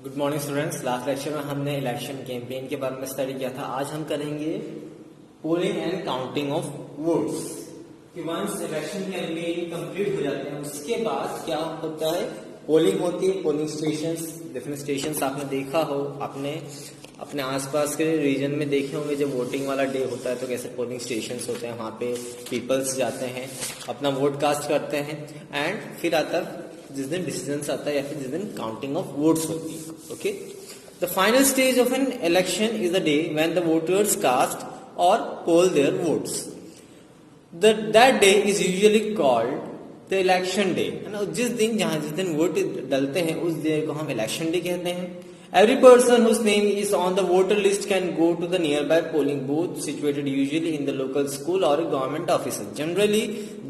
Good morning students. Last lecture में हमने election campaign के बारे में स्टडी किया था। आज हम करेंगे polling and counting of votes. कि वंस इलेक्शन कैंपेन कंप्लीट हो जाते हैं उसके बाद क्या होता है, पोलिंग होती है। पोलिंग स्टेशंस, डिफरेंट स्टेशंस आपने देखा हो, आपने अपने आसपास के रीजन में देखे होंगे। जब वोटिंग वाला डे होता है तो कैसे पोलिंग स्टेशंस होते हैं, वहां पे पीपल्स जाते हैं, अपना वोट कास्ट करते हैं एंड फिर आता है जिस दिन डिसीजन आता है या फिर जिस दिन काउंटिंग ऑफ वोट्स होती है। Okay, the final stage of an election is the day when the voters cast or poll their votes. That day is usually called the election day, है ना। जिस दिन वोट डलते हैं उस डे को हम इलेक्शन डे कहते हैं। Every person whose name is on the voter list can go to the nearby polling booth situated usually in the local school or a government office. Generally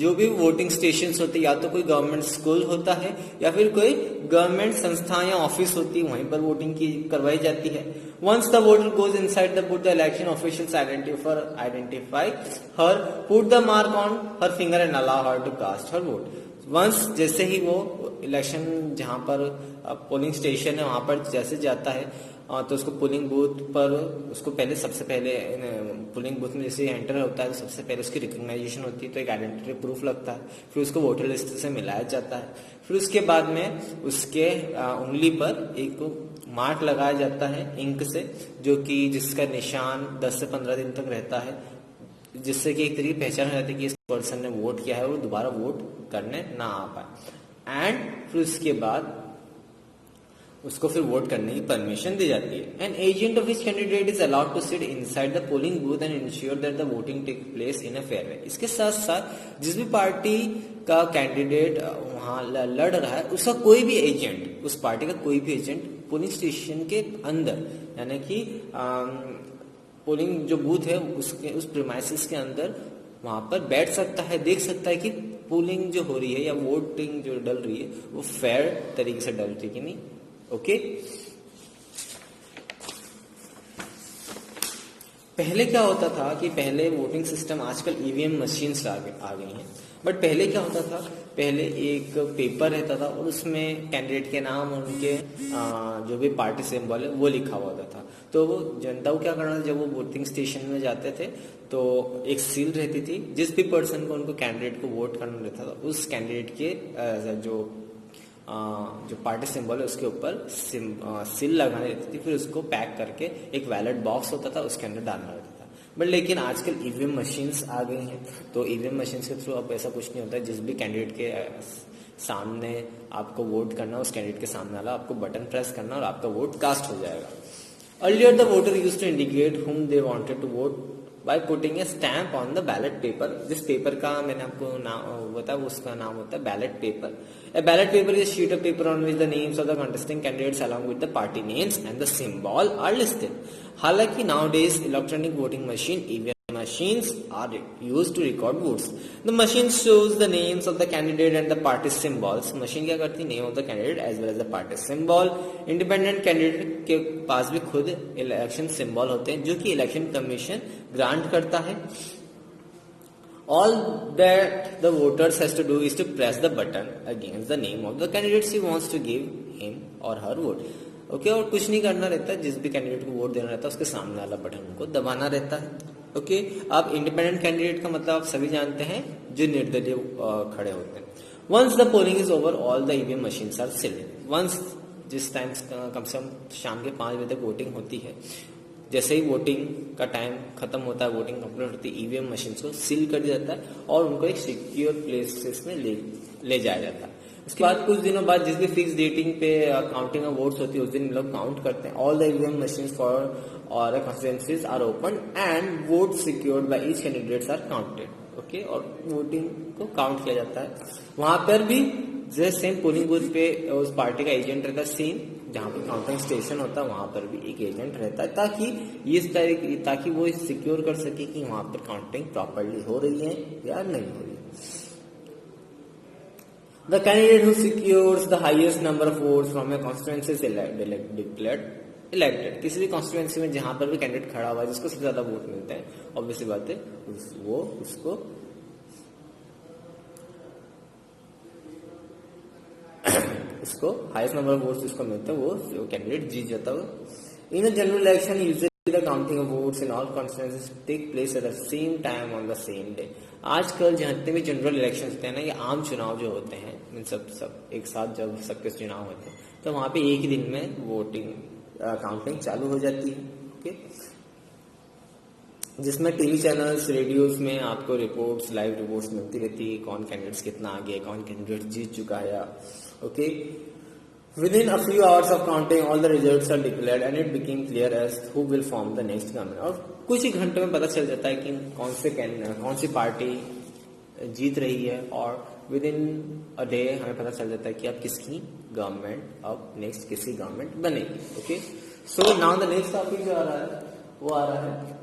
जो भी voting stations होते हैं या तो कोई government school होता है या फिर कोई गवर्नमेंट संस्था या ऑफिस होती है, वहीं पर वोटिंग की करवाई जाती है। Once the voter goes inside the booth, the election officials identify her, put the mark on her finger and allow her to cast her vote. Once जैसे ही वो इलेक्शन जहां पर पोलिंग स्टेशन है वहां पर जैसे जाता है तो उसको पोलिंग बूथ पर उसको सबसे पहले पोलिंग बूथ में जैसे एंटर होता है तो सबसे पहले उसकी रिकॉग्नाइजेशन होती है, तो एक आइडेंटिटी प्रूफ लगता है। फिर उसको वोटर लिस्ट से मिलाया जाता है। फिर उसके बाद में उसके उंगली पर एक मार्क लगाया जाता है इंक से, जो कि जिसका निशान 10 से 15 दिन तक रहता है, जिससे कि एक तरीके पहचान हो जाती है कि इस पर्सन ने वोट किया है और दोबारा वोट करने ना आ पाए। एंड फिर उसके बाद उसको फिर वोट करने की परमिशन दी जाती है। An agent of which candidate is allowed to sit inside the polling booth and ensure that the voting take place in a fair way. इसके साथ साथ जिस भी पार्टी का कैंडिडेट वहां लड़ रहा है उसका कोई भी एजेंट, उस पार्टी का कोई भी एजेंट पोलिंग स्टेशन के अंदर, यानी कि पोलिंग जो बूथ है उसके उस प्रीमाइसेस के अंदर वहां पर बैठ सकता है, देख सकता है कि पोलिंग जो हो रही है या वोटिंग जो डल रही है वो फेयर तरीके से डल रही है कि नहीं। ओके, पहले क्या होता था कि पहले वोटिंग सिस्टम, आजकल ईवीएम मशीन्स आ गई हैं, बट पहले क्या होता था, पहले एक पेपर रहता था और उसमें कैंडिडेट के नाम और उनके जो भी पार्टी सिंबल है वो लिखा हुआ होता था। तो वो जनता को क्या करना था, जब वो वोटिंग स्टेशन में जाते थे तो एक सील रहती थी, जिस भी पर्सन को उनको कैंडिडेट को वोट करना रहता था उस कैंडिडेट के जो पार्टी सिंबल है उसके ऊपर सील लगानी रहती थी। फिर उसको पैक करके एक वैलेट बॉक्स होता था उसके अंदर डालना रहता था। बट लेकिन आजकल ईवीएम मशीन्स आ गई हैं, तो ईवीएम मशीन्स के थ्रू अब ऐसा कुछ नहीं होता है। जिस भी कैंडिडेट के सामने आपको वोट करना, उस कैंडिडेट के सामने वाला आपको बटन प्रेस करना और आपका वोट कास्ट हो जाएगा। Earlier the voter used to indicate whom they wanted to vote by putting a stamp on the ballot paper. जिस पेपर का मैंने आपको नाम बताया उसका नाम होता है ballot paper. A ballot paper is a sheet of paper on which the names of the contesting candidates along with the party names and the symbol are listed. हालांकि nowadays electronic voting machine EVM machines are used to record votes. The machine shows the names of the candidate and the party symbols. Machine क्या करती है, name of the candidate as well as the party symbol. Independent candidate के पास भी खुद election symbol होते हैं जो कि इलेक्शन कमीशन ग्रांट करता है। All that the voters has to do is to press the button against the name of the candidates he wants to give him or her vote. Okay, और कुछ नहीं करना रहता है, जिस भी कैंडिडेट को वोट देना रहता है उसके सामने वाला बटन उनको दबाना रहता है। ओके, अब इंडिपेंडेंट कैंडिडेट का मतलब आप सभी जानते हैं जो निर्दलीय खड़े होते हैं। Once the polling is over all the EVM machines are sealed. Once जिस टाइम कम से कम शाम के 5 बजे तक वोटिंग होती है, जैसे ही वोटिंग का टाइम खत्म होता है, वोटिंग कंप्लीट होती है, ईवीएम मशीन को सील कर दिया जाता है और उनको एक सिक्योर प्लेसेस में ले जाया जाता है। उसके बाद कुछ दिनों बाद जिस भी फिक्स डेटिंग पे काउंटिंग ऑफ वोट्स होती है उस दिन लोग काउंट करते हैं। All the EVM machines for और constituencies are open and vote secured by each candidates are counted. Okay, और वोटिंग को काउंट किया जाता है। वहां पर भी जैसे सेम पोलिंग बूथ पे उस पार्टी का एजेंट रहता है, सेम जहां पे काउंटिंग स्टेशन होता है वहां पर भी एक एजेंट रहता है, ताकि वो सिक्योर कर सके कि वहां पर काउंटिंग प्रॉपरली हो रही है या नहीं हो रही है। The candidate who secures the highest number of votes from a constituency is declared elected. किसी भी कॉन्स्टिट्यूएंसी में जहां पर भी कैंडिडेट खड़ा हुआ है जिसको सबसे ज्यादा वोट मिलते हैं, ऑब्वियसली बात है वो उसको इसको हाईएस्ट नंबर ऑफ वोट्स जिसको मिलता है वो कैंडिडेट जीत जाता है। In a general election usually the counting of votes in all constituencies take place at the same time on the same day. आजकल जितने भी जनरल इलेक्शन होते हैं ना, ये आम चुनाव जो होते हैं, इन सब एक साथ जब सबके चुनाव होते हैं तो वहां पे एक ही दिन में वोटिंग काउंटिंग चालू हो जाती है। ओके, जिसमें टीवी चैनल्स, रेडियोज में आपको रिपोर्ट्स, लाइव रिपोर्ट्स मिलती रहती है, कौन कैंडिडेट्स कितना आगे, कौन कैंडिडेट जीत चुका है। Okay, within a few hours of counting all the results are declared and it became clear as who will form the next government। और कुछ ही घंटों में पता चल जाता है कि कौन सी पार्टी जीत रही है, और विद इन अ डे हमें पता चल जाता है कि अब किसकी गवर्नमेंट, अब नेक्स्ट किसकी गवर्नमेंट बनेगी। Okay, so now the next topic जो आ रहा है वो आ रहा है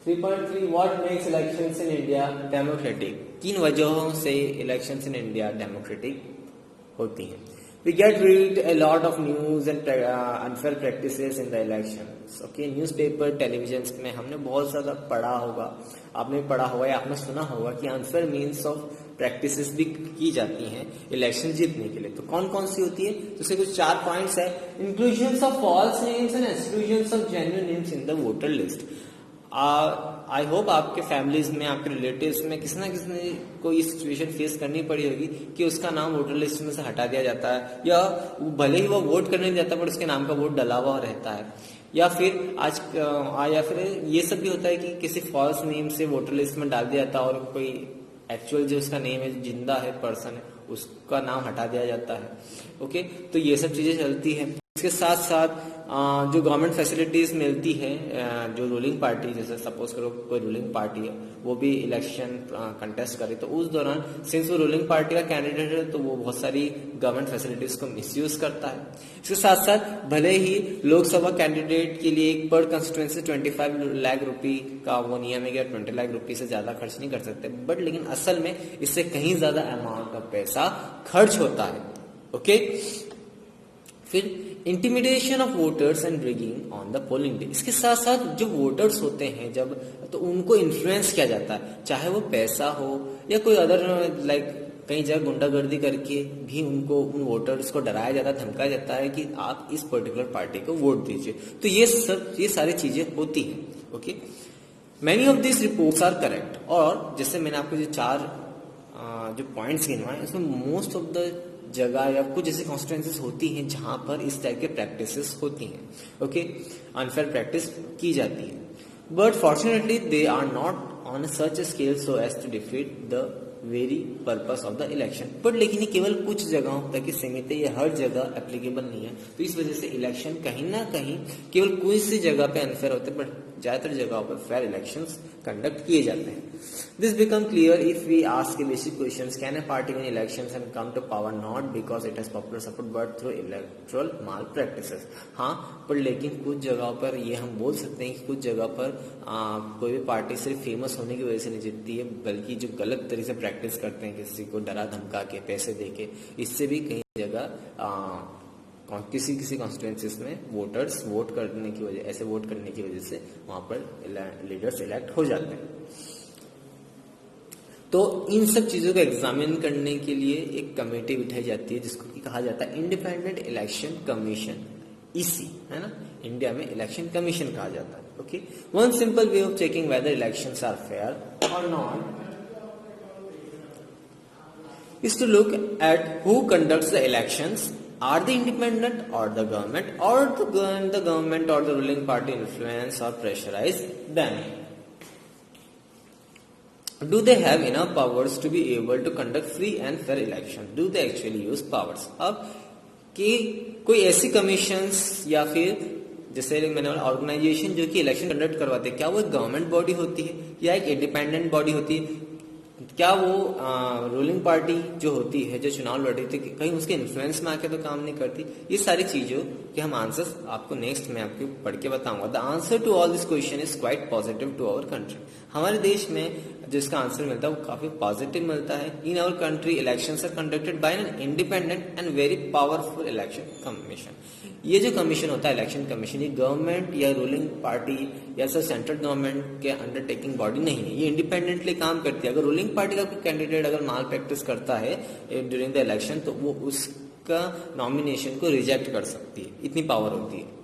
3.3 what makes elections in India democratic. किन वजहों से इलेक्शंस इन इंडिया डेमोक्रेटिक होती हैं। We get read a lot of news and unfair practices in the elections। Okay, newspaper, television में हमने बहुत ज्यादा पढ़ा होगा, आपने पढ़ा होगा या आपने सुना होगा कि अनफेयर मीन्स ऑफ प्रैक्टिसेस भी की जाती हैं इलेक्शन जीतने के लिए। तो कौन कौन सी होती है, तो उसके कुछ 4 पॉइंट्स है। Inclusion of false names and exclusion of genuine names in the voter list. I hope आपके फैमिलीज में, आपके रिलेटिव्स में किसी ना किसी ने कोई सिचुएशन फेस करनी पड़ी होगी कि उसका नाम वोटर लिस्ट में से हटा दिया जाता है, या भले ही वो वोट करने नहीं जाता पर उसके नाम का वोट डला हुआ रहता है, या फिर ये सब भी होता है कि किसी फॉल्स नेम से वोटर लिस्ट में डाल दिया जाता है और कोई एक्चुअल जो उसका नेम है, जिंदा है पर्सन है, उसका नाम हटा दिया जाता है। ओके, तो ये सब चीजें चलती है। इसके साथ साथ जो गवर्नमेंट फैसिलिटीज मिलती है, जो रूलिंग पार्टी, जैसे सपोज करो कोई रूलिंग पार्टी है वो भी इलेक्शन कंटेस्ट करे, तो उस दौरान सिंस वो रूलिंग पार्टी का कैंडिडेट है तो वो बहुत सारी गवर्नमेंट फैसिलिटीज को मिसयूज करता है। इसके साथ साथ भले ही लोकसभा कैंडिडेट के लिए पर कंस्टिट्यूएंसी 25 लाख रुपए का वो नियम है कि 20 लाख रुपए से ज्यादा खर्च नहीं कर सकते, बट लेकिन असल में इससे कहीं ज्यादा अमाउंट का पैसा खर्च होता है। ओके, फिर intimidation of voters and rigging on the polling day. इसके साथ साथ जो वोटर्स होते हैं जब, तो उनको इन्फ्लुएंस किया जाता है, चाहे वो पैसा हो या कोई अदर लाइक कई जगह गुंडागर्दी करके भी उनको, उन वोटर्स को डराया जाता है, धमकाया जाता है कि आप इस पर्टिकुलर पार्टी को वोट दीजिए। तो ये सारी चीजें होती हैं। Okay, many of this reports are correct. और जैसे मैंने आपको जो 4 जो पॉइंट्स गिनवाए, इसमें मोस्ट ऑफ द जगह या कुछ ऐसी कॉन्स्टिट्यूएंसीज होती हैं जहां पर इस टाइप के प्रैक्टिसेस होती हैं। ओके, अनफेयर प्रैक्टिस की जाती है, but fortunately they are not on such scale so as to defeat the very purpose of the election. But लेकिन ये केवल कुछ जगहों तक ही सीमित है, ये हर जगह एप्लीकेबल नहीं है। तो इस वजह से इलेक्शन कहीं ना कहीं केवल कुछ सी जगह पे अनफेयर होते हैं, बट ज्यादातर जगहों पर फेयर इलेक्शंस कंडक्ट किए जाते हैं। This become clear if we ask basic questions, can a party win elections and come to power not because it has popular support but through electoral malpractices. हाँ, पर लेकिन कुछ जगहों पर ये हम बोल सकते हैं कि कुछ जगह पर कोई भी पार्टी सिर्फ फेमस होने की वजह से नहीं जीतती है, बल्कि जो गलत तरीके से प्रैक्टिस करते हैं, किसी को डरा धमका के, पैसे दे के, इससे भी कई जगह किसी कॉन्स्टिट्यूएंसीज में वोटर्स वोट करने की वजह से वहां पर लीडर्स इलेक्ट हो जाते हैं। तो इन सब चीजों को एग्जामिन करने के लिए एक कमेटी बिठाई जाती है जिसको कि कहा जाता है इंडिपेंडेंट इलेक्शन कमीशन, ईसी, है ना, इंडिया में इलेक्शन कमीशन कहा जाता है। Okay, one simple way of checking whether elections are fair और not is to look at who conducts the elections. Are they independent or the government, or the government or the ruling party influence or pressurize them? Do they have enough powers to be able to conduct free and fair election? Do they actually use powers? अब कि कोई ऐसी commissions या फिर जैसे मैंने organisation जो कि इलेक्शन कंडक्ट करवाते हैं, क्या वो एक गवर्नमेंट बॉडी होती है या एक इंडिपेंडेंट बॉडी होती है? क्या वो रूलिंग पार्टी जो होती है, जो चुनाव लड़ रही थी, कहीं उसके इन्फ्लुएंस में आके तो काम नहीं करती? ये सारी चीजों के हम आंसर्स आपको नेक्स्ट में आपको पढ़ के बताऊंगा। The answer to all this question is quite positive to our country. हमारे देश में जिसका आंसर मिलता है वो काफी पॉजिटिव मिलता है। In our country elections are conducted by an independent and very powerful election commission. ये जो कमीशन होता है इलेक्शन कमीशन, ये गवर्नमेंट या रूलिंग पार्टी या सेंट्रल गवर्नमेंट के अंडरटेकिंग बॉडी नहीं है, ये इंडिपेंडेंटली काम करती है। अगर रूलिंग पार्टी का कोई कैंडिडेट अगर माल प्रैक्टिस करता है ड्यूरिंग द इलेक्शन तो वो उसका नॉमिनेशन को रिजेक्ट कर सकती है, इतनी पावर होती है।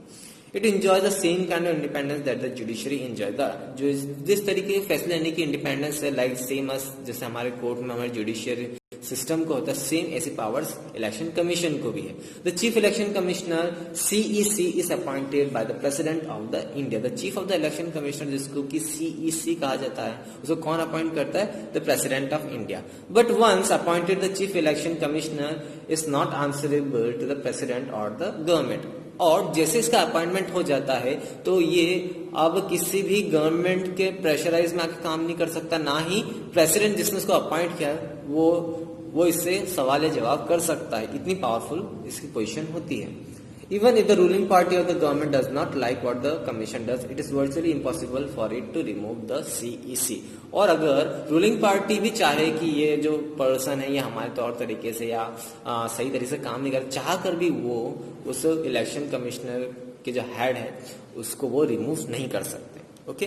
It enjoy the same kind of independence that the judiciary enjoy, the जो जिस तरीके के फैसले लेने की इंडिपेंडेंस है लाइक सेम अस जैसे हमारे कोर्ट में हमारे जुडिशियरी सिस्टम को होता है, सेम ऐसी पावर्स इलेक्शन कमीशन को भी है। The chief election commissioner CEC is appointed by the president of the India. The chief of the election commissioner जिसको कि सीईसी कहा जाता है, उसको कौन अपॉइंट करता है? The president of India. But once appointed the chief election commissioner is not answerable to the president और द गवर्नमेंट। और जैसे इसका अपॉइंटमेंट हो जाता है तो ये अब किसी भी गवर्नमेंट के प्रेशराइज में आके काम नहीं कर सकता, ना ही प्रेसिडेंट जिसने उसको अपॉइंट किया वो इससे सवाल जवाब कर सकता है, इतनी पावरफुल इसकी पोजीशन होती है। Even if the ruling party or the government does not like what the commission does, it is virtually impossible for it to remove the CEC. और अगर रूलिंग पार्टी भी चाहे कि ये जो पर्सन है ये हमारे तौर तरीके से या सही तरीके से काम नहीं कर, चाह कर भी वो उस इलेक्शन कमिश्नर के जो हेड है उसको वो रिमूव नहीं कर सकते। Okay,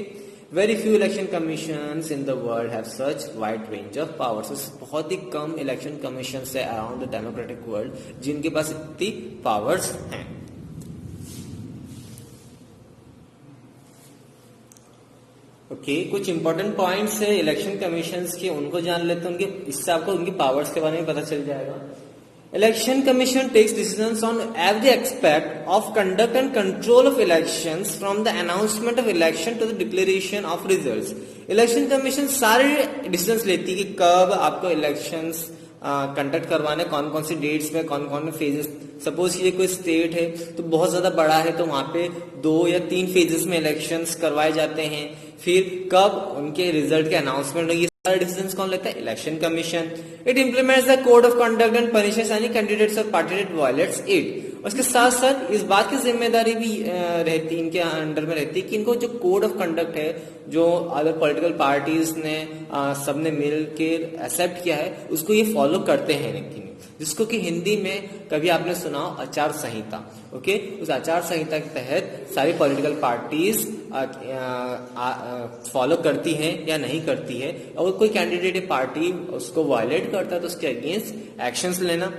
very few election commissions in the world have such wide range of powers. बहुत ही कम इलेक्शन कमीशन है अराउंड द डेमोक्रेटिक वर्ल्ड जिनके पास इतनी पावर्स हैं। ओके, कुछ इंपॉर्टेंट पॉइंट्स है इलेक्शन कमीशंस के, उनको जान लेते हैं, उनके इससे आपको उनकी पावर्स के बारे में पता चल जाएगा। Election Commission takes decisions on every aspect of conduct and control of elections from the announcement of election to the declaration of results. Election Commission सारे decisions लेती है कि कब आपको elections कंडक्ट करवाने, कौन कौन सी डेट्स में, कौन कौन फेजेस। सपोज ये कोई स्टेट है तो बहुत ज्यादा बड़ा है तो वहां पे 2 या 3 फेजेस में इलेक्शंस करवाए जाते हैं, फिर कब उनके रिजल्ट के अनाउंसमेंट होगी, सारे डिसीजंस कौन लेता है? Election commission. It implements the code of conduct and punishes any candidates और पार्टी दैट वायलेट्स इट। उसके साथ साथ इस बात की जिम्मेदारी भी रहती, इनके अंडर में रहती है कि इनको जो कोड ऑफ कंडक्ट है जो अदर पॉलिटिकल पार्टीज ने सबने मिल के एक्सेप्ट किया है उसको ये फॉलो करते हैं, लेकिन जिसको कि हिंदी में कभी आपने सुना हो आचार संहिता। ओके, उस आचार संहिता के तहत सारी पॉलिटिकल पार्टीज फॉलो करती हैं या नहीं करती है, और कोई कैंडिडेट पार्टी उसको वायलेट करता है तो उसके अगेंस्ट एक्शंस लेना।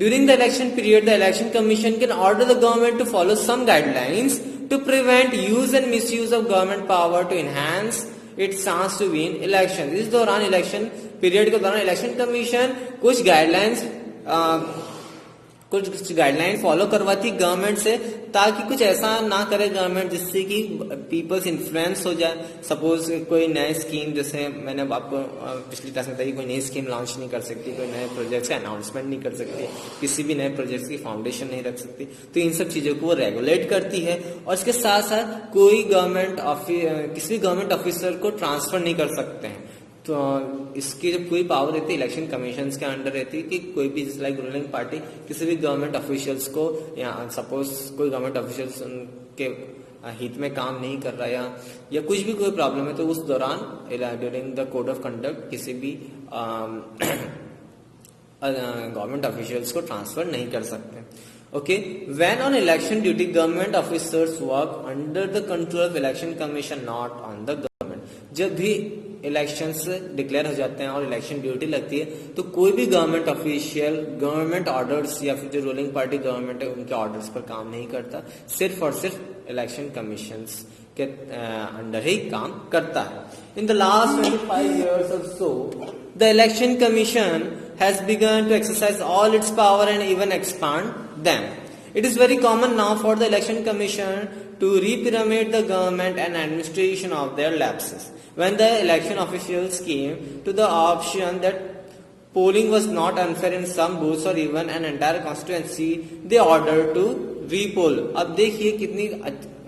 During the election period, the Election Commission can order the government to follow some guidelines to prevent use and misuse of government power to enhance its chance to win elections. इस दौरान election period के दौरान election commission कुछ guidelines follow करवाती government से ताकि कुछ ऐसा ना करे गवर्नमेंट जिससे कि पीपल्स इन्फ्लुएंस हो जाए। सपोज कोई नए स्कीम, जैसे मैंने आपको पिछली क्लास में बताई, कोई नई स्कीम लॉन्च नहीं कर सकती, कोई नए प्रोजेक्ट्स का अनाउंसमेंट नहीं कर सकती, किसी भी नए प्रोजेक्ट्स की फाउंडेशन नहीं रख सकती, तो इन सब चीजों को वो रेगुलेट करती है। और इसके साथ साथ कोई किसी भी गवर्नमेंट ऑफिसर को ट्रांसफर नहीं कर सकते हैं, तो इसकी जो पूरी पावर रहती है इलेक्शन कमीशन के अंडर रहती है कि कोई भी लाइक रूलिंग पार्टी किसी भी गवर्नमेंट ऑफिशियल्स को, या सपोज कोई गवर्नमेंट ऑफिशियल्स उनके हित में काम नहीं कर रहा या कुछ भी कोई प्रॉब्लम है तो उस दौरान during the code of conduct किसी भी गवर्नमेंट ऑफिशियल्स को ट्रांसफर नहीं कर सकते। Okay, when on election duty government officers work under the control of election commission not on the government. जब भी इलेक्शंस डिक्लेयर हो जाते हैं और इलेक्शन ड्यूटी लगती है तो कोई भी गवर्नमेंट ऑफिशियल गवर्नमेंट ऑर्डर्स या फिर जो रूलिंग पार्टी गवर्नमेंट है उनके ऑर्डर्स पर काम नहीं करता, सिर्फ और सिर्फ इलेक्शन कमीशंस के अंडर ही काम करता है। In the last 25 years or so, the election commission has begun to exercise all its power and even expand them. It is very common now for the election commission to re-pyramid the government and administration of their lapses. When the election officials came to the option that polling was not unfair in some booths or even an entire constituency, they ordered to re-poll. अब देखिए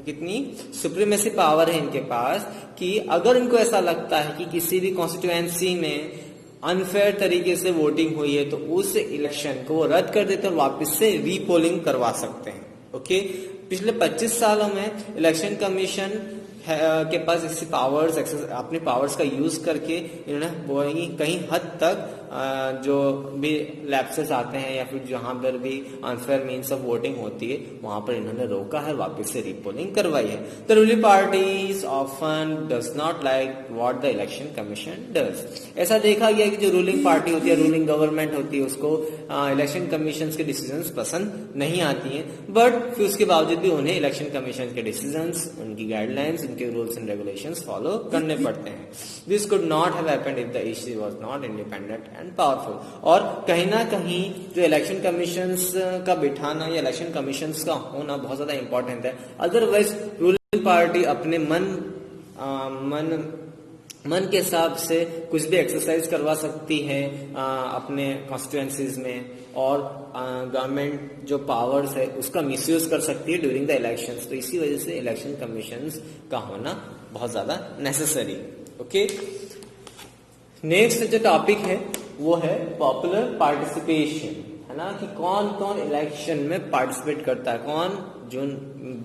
कितनी supremacy power है इनके पास कि अगर इनको ऐसा लगता है कि किसी भी कॉन्स्टिट्यूएंसी में अनफेयर तरीके से वोटिंग हुई है तो उस इलेक्शन को वो रद्द कर देते और वापस से रीपोलिंग करवा सकते हैं। ओके, पिछले 25 सालों में इलेक्शन कमीशन के पास ऐसी पावर्स, अपने पावर्स का यूज करके इन्होंने कहीं हद तक जो भी लैप्सेस आते हैं या फिर जहां पर भी अनफेयर मीन्स ऑफ वोटिंग होती है वहां पर इन्होंने रोका है, वापस से रीपोलिंग करवाई है। The ruling parties often does not like what the election commission does. ऐसा देखा गया कि जो रूलिंग पार्टी होती है, रूलिंग गवर्नमेंट होती है, उसको इलेक्शन कमीशन के डिसीजंस पसंद नहीं आती हैं, बट फिर उसके बावजूद भी उन्हें इलेक्शन कमीशन के डिसीजंस, उनकी गाइडलाइंस, उनके रूल्स एंड रेगुलेशंस फॉलो करने पड़ते हैं। This could not have happened if the EC was not independent and powerful. और कहीं ना कहीं जो इलेक्शन कमीशंस का बिठाना या इलेक्शन कमीशंस का होना बहुत ज्यादा इंपॉर्टेंट है। अदरवाइज रूलिंग पार्टी अपने मन के हिसाब से कुछ भी एक्सरसाइज करवा सकती है अपने कॉन्स्टिट्यूएंसीज में, और गवर्नमेंट जो पावर्स है उसका मिसयूज कर सकती है ड्यूरिंग द इलेक्शंस। तो इसी वजह से इलेक्शन कमीशंस का होना बहुत ज्यादा नेसेसरी। ओके, नेक्स्ट जो टॉपिक है वो है पॉपुलर पार्टिसिपेशन, है ना, कि कौन कौन इलेक्शन में पार्टिसिपेट करता है, कौन, जो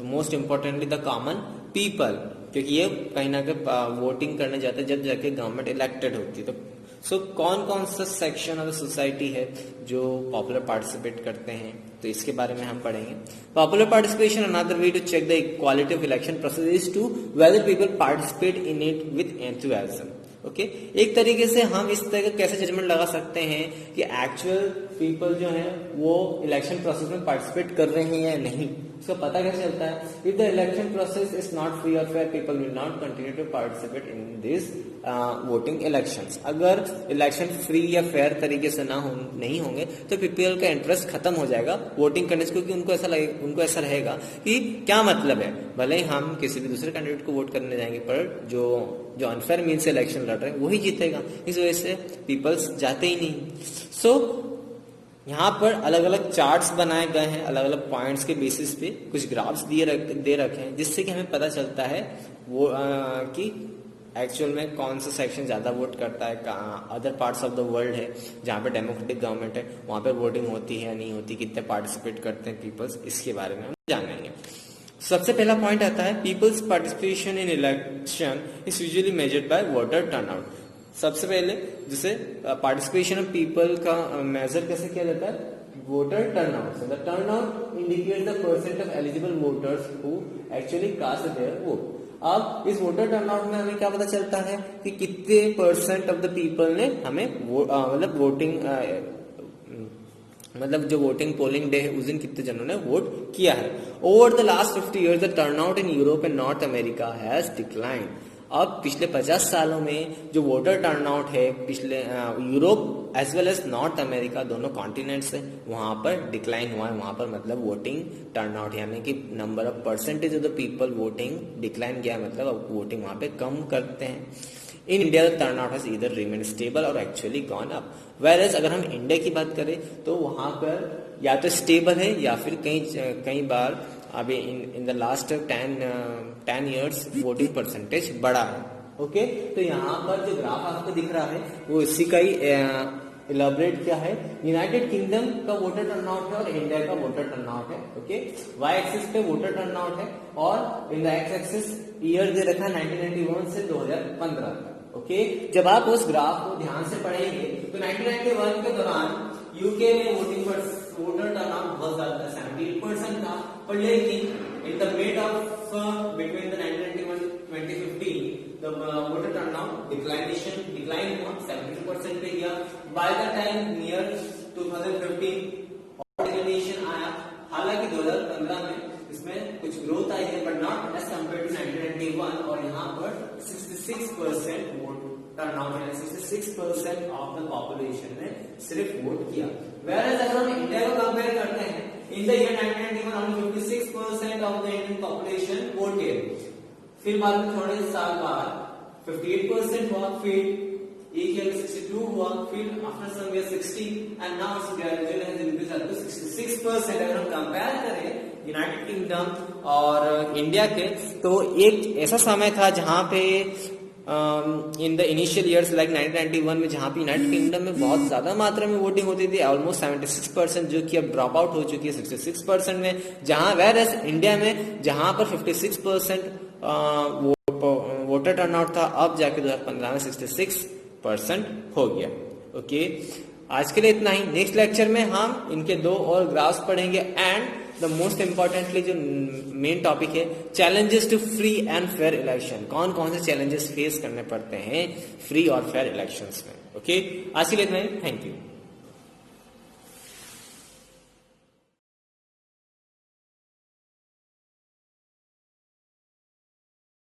most importantly the common people, क्योंकि ये कहीं ना कहीं वोटिंग करने जाते हैं जब जाके गवर्नमेंट इलेक्टेड होती है। तो कौन कौन सा सेक्शन ऑफ सोसाइटी है जो पॉपुलर पार्टिसिपेट करते हैं, तो इसके बारे में हम पढ़ेंगे। Popular participation another way to check the equality of election process is to whether people participate in it with enthusiasm. Okay, एक तरीके से हम इस तरह कैसे जजमेंट लगा सकते हैं कि एक्चुअल पीपल जो है वो इलेक्शन प्रोसेस में पार्टिसिपेट कर रहे हैं या नहीं, उसका पता कैसे चलता है। If the election process is not free और fair, people will not continue to participate in this voting elections. अगर इलेक्शन फ्री या फेयर तरीके से नहीं होंगे तो पीपल का इंटरेस्ट खत्म हो जाएगा वोटिंग करने से, क्योंकि उनको ऐसा रहेगा कि क्या मतलब है, भले ही हम किसी भी दूसरे कैंडिडेट को वोट करने जाएंगे पर जो अनफेयर मीन से इलेक्शन लड़ रहे हैं वही जीतेगा। इस वजह से पीपल्स जाते ही नहीं। यहाँ पर अलग अलग चार्ट्स बनाए गए हैं, अलग अलग पॉइंट्स के बेसिस पे कुछ ग्राफ्स दे रखे हैं, जिससे कि हमें पता चलता है वो कि एक्चुअल में कौन सा सेक्शन ज्यादा वोट करता है। Other parts of the world है जहाँ पे डेमोक्रेटिक गवर्नमेंट है, वहां पर वोटिंग होती है या नहीं होती, कितने पार्टिसिपेट करते हैं पीपल्स, इसके बारे में हम जानेंगे। सबसे पहला पॉइंट आता है people's participation in election is usually measured by voter turnout. सबसे पहले जैसे पार्टिसिपेशन ऑफ पीपल का मेजर कैसे किया जाता है, वोटर टर्नआउट से। The turnout indicate the percent of eligible voters who actually cast their vote. अब इस वोटर टर्नआउट में हमें क्या पता चलता है कि कितने परसेंट ऑफ द पीपल ने हमें मतलब वोटिंग मतलब जो वोटिंग पोलिंग डे है उस दिन कितने जनों ने वोट किया है। Over the last 50 years the turnout in Europe and north America has declined. अब पिछले 50 सालों में जो वोटर टर्नआउट है पिछले Europe as well as North America दोनों कॉन्टिनेंट्स है वहां पर डिक्लाइन हुआ है। वहां पर मतलब वोटिंग टर्नआउट यानी कि number of percentage of the people voting decline किया, मतलब अब वोटिंग वहां पे कम करते हैं। In India the turnout has either remain stable और एक्चुअली गॉन अप। वेयरएज अगर हम इंडिया की बात करें तो वहां पर या तो स्टेबल है या फिर कई बार अभी in the last 10 years voting percentage बढ़ा है। ओके, तो यहाँ पर जो ग्राफ आपको दिख रहा है वो इसी का ही इलाबरेट क्या है। यूनाइटेड किंगडम का वोटर टर्नआउट है और इंडिया का वोटर टर्नआउट है। ओके, वाई एक्सिस पे वोटर टर्नआउट है और in the X axis year दे रखा है 1991 से 2015 तक। ओके, जब आप उस ग्राफ को ध्यान से पढ़ेंगे तो 1991 के दौरान यूके में वोटर टर्नआउट बहुत ज्यादा था, 78% था, पर लेकिन in the mid of between the 1991-2015 the voter turnout decline हुआ, 70% पे गया। बाय द टाइम नियर 2015 और डिक्लाइनेशन आया, हालांकि 2015 में इसमें कुछ ग्रोथ आई है but not as compare to 1991 और यहाँ पर 66% वोट टर्नआउट है, 66% ऑफ द पॉपुलेशन ने सिर्फ वोट किया। Whereas अगर हम इंडिया को कंपेयर करते हैं, in the year 1991 only 56% of the Indian population voted. फिर बाद में थोड़े साल बाद 58% हुआ, फिर एक ईयर 62 हुआ, फिर after some year 60 and now it's gradually has increased up to 66%। अगर हम कंपेयर करें यूनाइटेड किंगडम और इंडिया के, तो एक ऐसा समय था जहां पे in the initial years like 1991 में जहां पे यूनाइटेड किंगडम में बहुत ज्यादा मात्रा में वोटिंग होती थी, ऑलमोस्ट 76%, जो कि अब ड्रॉप आउट हो चुकी है 66% में, जहां वेयरएज इंडिया में जहां पर 56% वोटर टर्नआउट था, अब जाके 2015 में 66% हो गया। ओके, आज के लिए इतना ही। नेक्स्ट लेक्चर में हम इनके 2 और ग्राफ्स पढ़ेंगे एंड द मोस्ट इंपॉर्टेंटली जो मेन टॉपिक है, challenges to free and fair election. कौन कौन से चैलेंजेस फेस करने पड़ते हैं फ्री और फेयर इलेक्शंस में। ओके, आज के लिए इतना ही। Thank you.